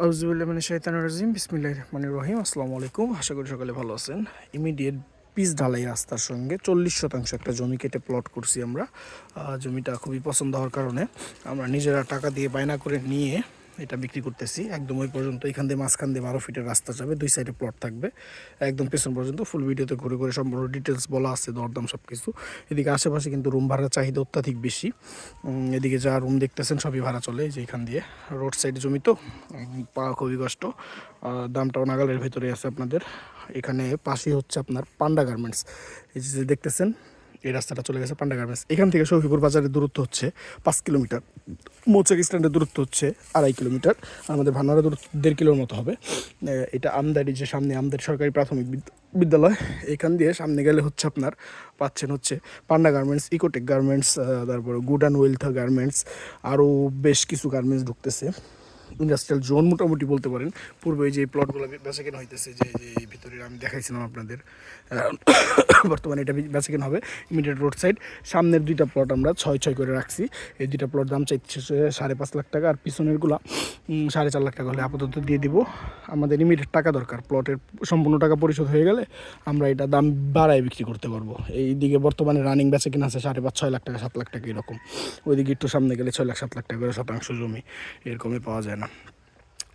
আউযুবিল্লাহি মিনাশ শাইতানির রাজিম বিসমিল্লাহির রহমানির রহিম। আসসালামু আলাইকুম, আশা করি সকালে ভালো আছেন। ইমিডিয়েট পিচ ঢালাই রাস্তার সঙ্গে 40% একটা জমি কেটে প্লট করছি আমরা। জমিটা খুবই পছন্দ হওয়ার কারণে আমরা নিজেরা টাকা দিয়ে বায়না করে নিয়ে এটা বিক্রি করতেছি। একদম ওই পর্যন্ত এখান দিয়ে মাঝখান দিয়ে 12 ফিটের রাস্তা যাবে, দুই সাইডে প্লট থাকবে একদম পেছন পর্যন্ত। ফুল ভিডিওতে ঘুরে ঘুরে সম্পূর্ণ ডিটেলস বলা আছে, দরদাম সব কিছু। এদিকে আশেপাশে কিন্তু রুম ভাড়ার চাহিদা অত্যাধিক বেশি। এদিকে যা রুম দেখতেছেন সবই ভাড়া চলে, যে এখান দিয়ে রোড সাইড জমি তো পাওয়া খুবই কষ্ট। দামটাও নাগালের ভেতরে আছে আপনাদের। এখানে পাশেই হচ্ছে আপনার পান্ডা গার্মেন্টস, এই যে দেখতেছেন এই রাস্তাটা চলে গেছে পান্ডা গার্মেন্টস। এখান থেকে সখীপুর বাজারের দূরত্ব হচ্ছে 5 কিলোমিটার, মৌচাক স্ট্যান্ডের দূরত্ব হচ্ছে 2.5 কিলোমিটার, আমাদের ভান্ডারা দূরত্ব 1.5 কিলোর মতো হবে। এটা আমদারি, যে সামনে আমদারি সরকারি প্রাথমিক বিদ্যালয়, এখান দিয়ে সামনে গেলে হচ্ছে আপনার পাচ্ছেন হচ্ছে পান্ডা গার্মেন্টস, ইকোটেক গার্মেন্টস, তারপরে গুড অ্যান্ড ওয়েলথ গার্মেন্টস, আরও বেশ কিছু গার্মেন্টস ঢুকতেছে। ইন্ডাস্ট্রিয়াল জোন মোটামুটি বলতে পারেন। পূর্বে যে প্লটগুলো বেচাকেনা হইতেছে, যে এই ভিতরে আমি দেখাইছিলাম আপনাদের, বর্তমানে এটা বেচাকেনা হবে ইমিডিয়েট রোড সাইড। সামনের দুইটা প্লট আমরা 6 করে রাখছি। এই দুইটা প্লট দাম চাইছে 5.5 লাখ টাকা, আর পিছনেরগুলো 4.5 লাখ টাকা হলে আপাতত দিয়ে দিব। আমাদের ইমিডিয়েট টাকা দরকার, প্লটের সম্পূর্ণ টাকা পরিশোধ হয়ে গেলে আমরা এটা দাম বাড়ায় বিক্রি করতে পারবো। এই দিকে বর্তমানে রানিং বেচাকেনা আছে 5.5 6 লাখ টাকা, 7 লাখ টাকা এরকম। ওইদিকে একটু সামনে গেলে 6 লাখ 7 লাখ টাকা করে শতাংশ জমি, এরকমই পাওয়া যায় না।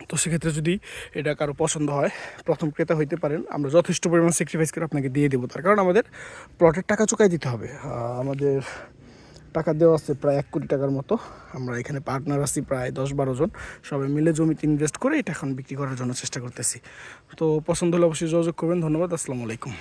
তো সেক্ষেত্রে যদি এটা কারো পছন্দ হয়, প্রথম ক্রেতা হইতে পারেন। আমরা যথেষ্ট পরিমাণ স্যাক্রিফাইস করে আপনাকে দিয়ে দেবো, তার কারণ আমাদের প্লটের টাকা চুকাই দিতে হবে। আমাদের টাকা দেওয়া আছে প্রায় 1 কোটি টাকার মতো। আমরা এখানে পার্টনার আছি প্রায় 10-12 জন, সবাই মিলে জমিতে ইনভেস্ট করে এটা এখন বিক্রি করার জন্য চেষ্টা করতেছি। তো পছন্দ হলে অবশ্যই যোগাযোগ করবেন। ধন্যবাদ, আসসালামু আলাইকুম।